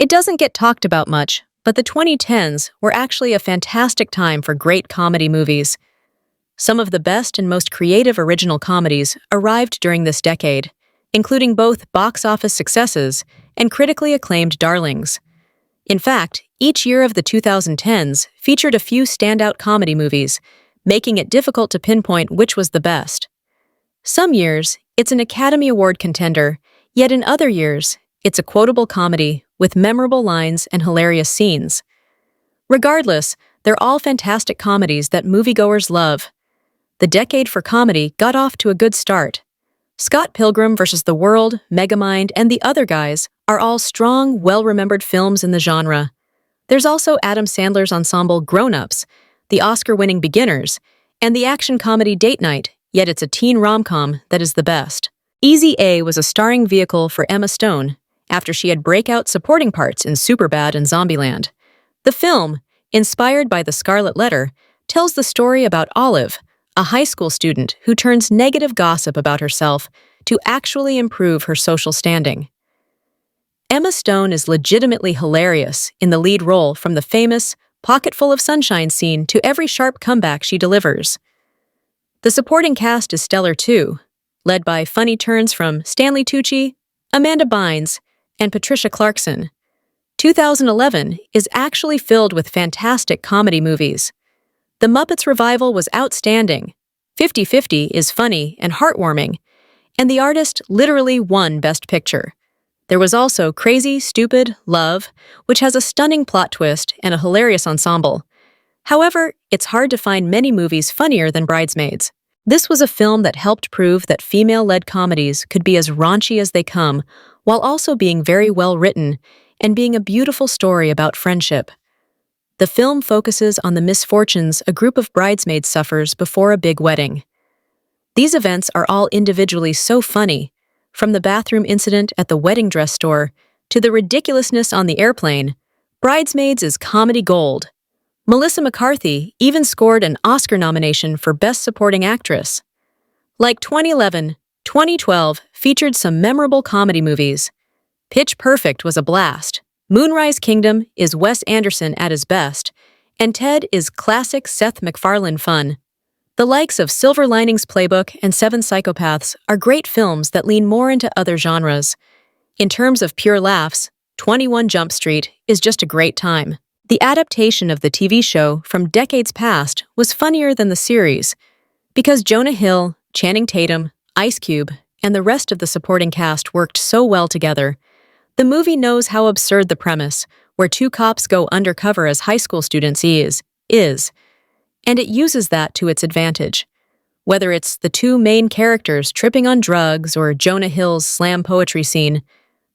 It doesn't get talked about much, but the 2010s were actually a fantastic time for great comedy movies. Some of the best and most creative original comedies arrived during this decade, including both box office successes and critically acclaimed darlings. In fact, each year of the 2010s featured a few standout comedy movies, making it difficult to pinpoint which was the best. Some years, it's an Academy Award contender, yet in other years, it's a quotable comedy with memorable lines and hilarious scenes. Regardless, they're all fantastic comedies that moviegoers love. The decade for comedy got off to a good start. Scott Pilgrim vs. the World, Megamind, and The Other Guys are all strong, well-remembered films in the genre. There's also Adam Sandler's ensemble Grown Ups, the Oscar-winning Beginners, and the action comedy Date Night, yet it's a teen rom-com that is the best. Easy A was a starring vehicle for Emma Stone after she had breakout supporting parts in Superbad and Zombieland. The film, inspired by The Scarlet Letter, tells the story about Olive, a high school student who turns negative gossip about herself to actually improve her social standing. Emma Stone is legitimately hilarious in the lead role, from the famous Pocketful of Sunshine scene to every sharp comeback she delivers. The supporting cast is stellar too, led by funny turns from Stanley Tucci, Amanda Bynes, and Patricia Clarkson. 2011 is actually filled with fantastic comedy movies. The Muppets revival was outstanding, 50-50 is funny and heartwarming, and The Artist literally won Best Picture. There was also Crazy, Stupid, Love, which has a stunning plot twist and a hilarious ensemble. However, it's hard to find many movies funnier than Bridesmaids. This was a film that helped prove that female-led comedies could be as raunchy as they come, while also being very well written and being a beautiful story about friendship. The film focuses on the misfortunes a group of bridesmaids suffers before a big wedding. These events are all individually so funny, from the bathroom incident at the wedding dress store to the ridiculousness on the airplane. Bridesmaids is comedy gold. Melissa McCarthy even scored an Oscar nomination for Best Supporting Actress. Like 2011, 2012 featured some memorable comedy movies. Pitch Perfect was a blast. Moonrise Kingdom is Wes Anderson at his best, and Ted is classic Seth MacFarlane fun. The likes of Silver Linings Playbook and Seven Psychopaths are great films that lean more into other genres. In terms of pure laughs, 21 Jump Street is just a great time. The adaptation of the TV show from decades past was funnier than the series, because Jonah Hill, Channing Tatum, Ice Cube, and the rest of the supporting cast worked so well together. The movie knows how absurd the premise, where two cops go undercover as high school students is, and it uses that to its advantage. Whether it's the two main characters tripping on drugs or Jonah Hill's slam poetry scene,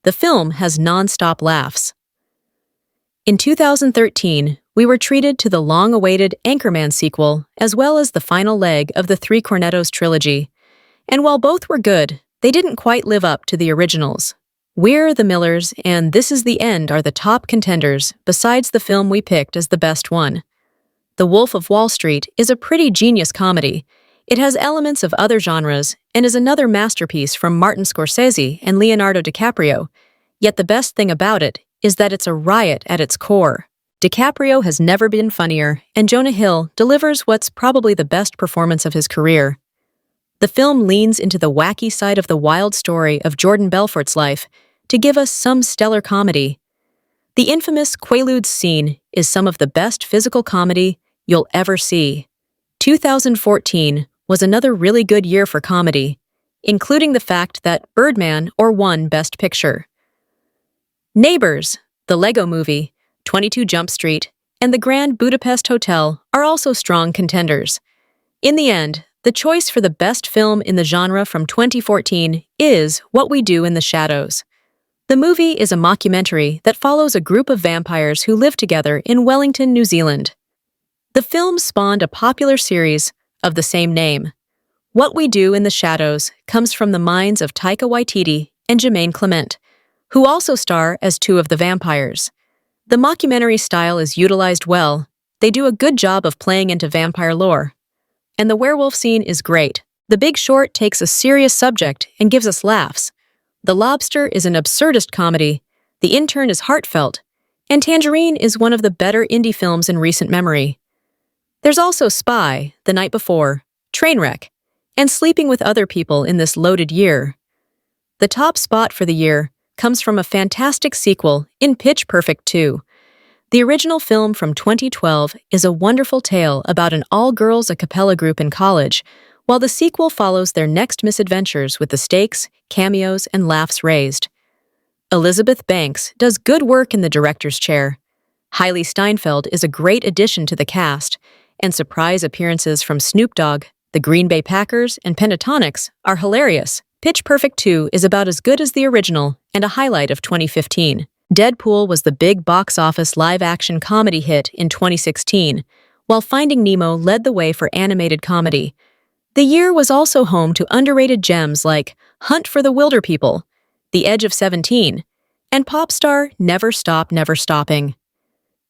the film has non-stop laughs. In 2013, we were treated to the long-awaited Anchorman sequel, as well as the final leg of the Three Cornettos trilogy. And while both were good, they didn't quite live up to the originals. We're the Millers and This Is the End are the top contenders, besides the film we picked as the best one. The Wolf of Wall Street is a pretty genius comedy. It has elements of other genres and is another masterpiece from Martin Scorsese and Leonardo DiCaprio. Yet the best thing about it is that it's a riot at its core. DiCaprio has never been funnier, and Jonah Hill delivers what's probably the best performance of his career. The film leans into the wacky side of the wild story of Jordan Belfort's life to give us some stellar comedy. The infamous Quaaludes scene is some of the best physical comedy you'll ever see. 2014 was another really good year for comedy, including the fact that Birdman won Best Picture. Neighbors, the Lego Movie, 22 Jump Street, and the Grand Budapest Hotel are also strong contenders. In the end, the choice for the best film in the genre from 2014 is What We Do in the Shadows. The movie is a mockumentary that follows a group of vampires who live together in Wellington, New Zealand. The film spawned a popular series of the same name. What We Do in the Shadows comes from the minds of Taika Waititi and Jermaine Clement, who also star as two of the vampires. The mockumentary style is utilized well. They do a good job of playing into vampire lore. And the werewolf scene is great. The Big Short takes a serious subject and gives us laughs. The Lobster is an absurdist comedy. The Intern is heartfelt, and Tangerine is one of the better indie films in recent memory. There's also Spy, The Night Before, Trainwreck, and Sleeping with Other People in this loaded year. The top spot for the year comes from a fantastic sequel in Pitch Perfect 2. The original film from 2012 is a wonderful tale about an all-girls a cappella group in college, while the sequel follows their next misadventures with the stakes, cameos, and laughs raised. Elizabeth Banks does good work in the director's chair. Hailey Steinfeld is a great addition to the cast, and surprise appearances from Snoop Dogg, the Green Bay Packers, and Pentatonix are hilarious. Pitch Perfect 2 is about as good as the original and a highlight of 2015. Deadpool was the big box office live-action comedy hit in 2016, while Finding Nemo led the way for animated comedy. The year was also home to underrated gems like Hunt for the Wilderpeople, The Edge of 17, and pop star Never Stop Never Stopping.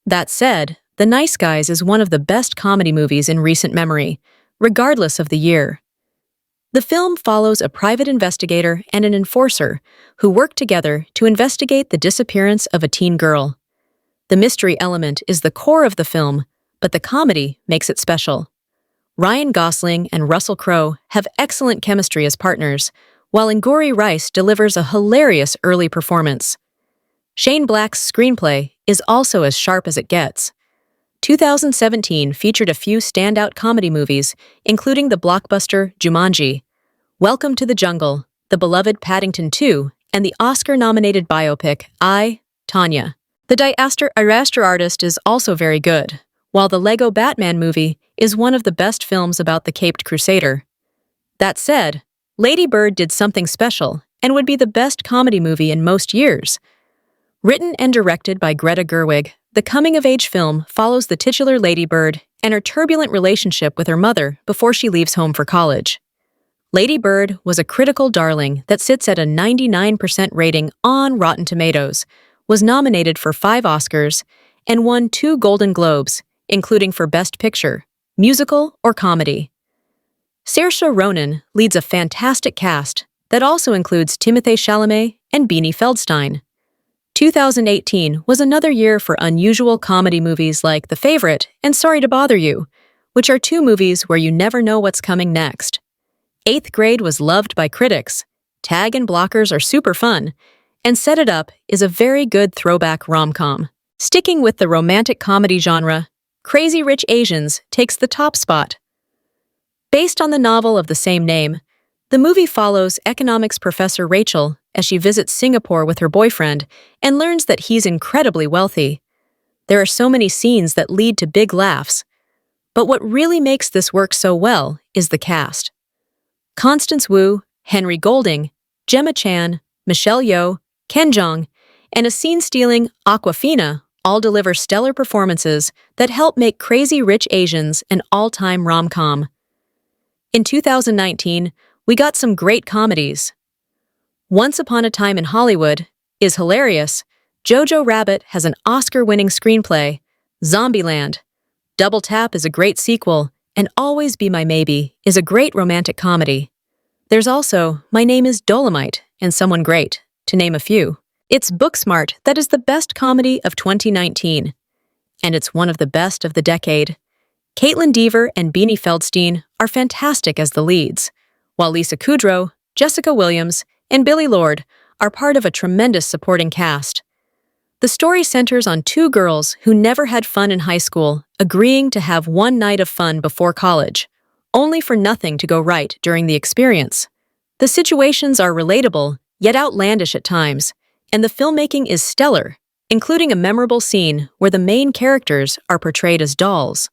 That said, The Nice Guys is one of the best comedy movies in recent memory, regardless of the year. The film follows a private investigator and an enforcer who work together to investigate the disappearance of a teen girl. The mystery element is the core of the film, but the comedy makes it special. Ryan Gosling and Russell Crowe have excellent chemistry as partners, while Angourie Rice delivers a hilarious early performance. Shane Black's screenplay is also as sharp as it gets. 2017 featured a few standout comedy movies, including the blockbuster Jumanji, Welcome to the Jungle, the beloved Paddington 2, and the Oscar-nominated biopic I, Tonya. The Disaster Artist is also very good, while the Lego Batman movie is one of the best films about the Caped Crusader. That said, Lady Bird did something special and would be the best comedy movie in most years. Written and directed by Greta Gerwig, the coming-of-age film follows the titular Lady Bird and her turbulent relationship with her mother before she leaves home for college. Lady Bird was a critical darling that sits at a 99% rating on Rotten Tomatoes, was nominated for 5 Oscars, and won 2 Golden Globes, including for Best Picture, Musical, or Comedy. Saoirse Ronan leads a fantastic cast that also includes Timothée Chalamet and Beanie Feldstein. 2018 was another year for unusual comedy movies like The Favorite and Sorry to Bother You, which are 2 movies where you never know what's coming next. 8th Grade was loved by critics, Tag and Blockers are super fun, and Set It Up is a very good throwback rom-com. Sticking with the romantic comedy genre, Crazy Rich Asians takes the top spot. Based on the novel of the same name, the movie follows economics professor Rachel as she visits Singapore with her boyfriend and learns that he's incredibly wealthy. There are so many scenes that lead to big laughs. But what really makes this work so well is the cast. Constance Wu, Henry Golding, Gemma Chan, Michelle Yeoh, Ken Jeong, and a scene-stealing Awkwafina all deliver stellar performances that help make Crazy Rich Asians an all-time rom-com. In 2019, we got some great comedies. Once Upon a Time in Hollywood is hilarious, Jojo Rabbit has an Oscar-winning screenplay, Zombieland, Double Tap is a great sequel, and Always Be My Maybe is a great romantic comedy. There's also My Name is Dolomite and Someone Great, to name a few. It's Booksmart that is the best comedy of 2019, and it's one of the best of the decade. Caitlin Dever and Beanie Feldstein are fantastic as the leads, while Lisa Kudrow, Jessica Williams, and Billy Lord are part of a tremendous supporting cast. The story centers on 2 girls who never had fun in high school agreeing to have one night of fun before college, only for nothing to go right during the experience. The situations are relatable, yet outlandish at times, and the filmmaking is stellar, including a memorable scene where the main characters are portrayed as dolls.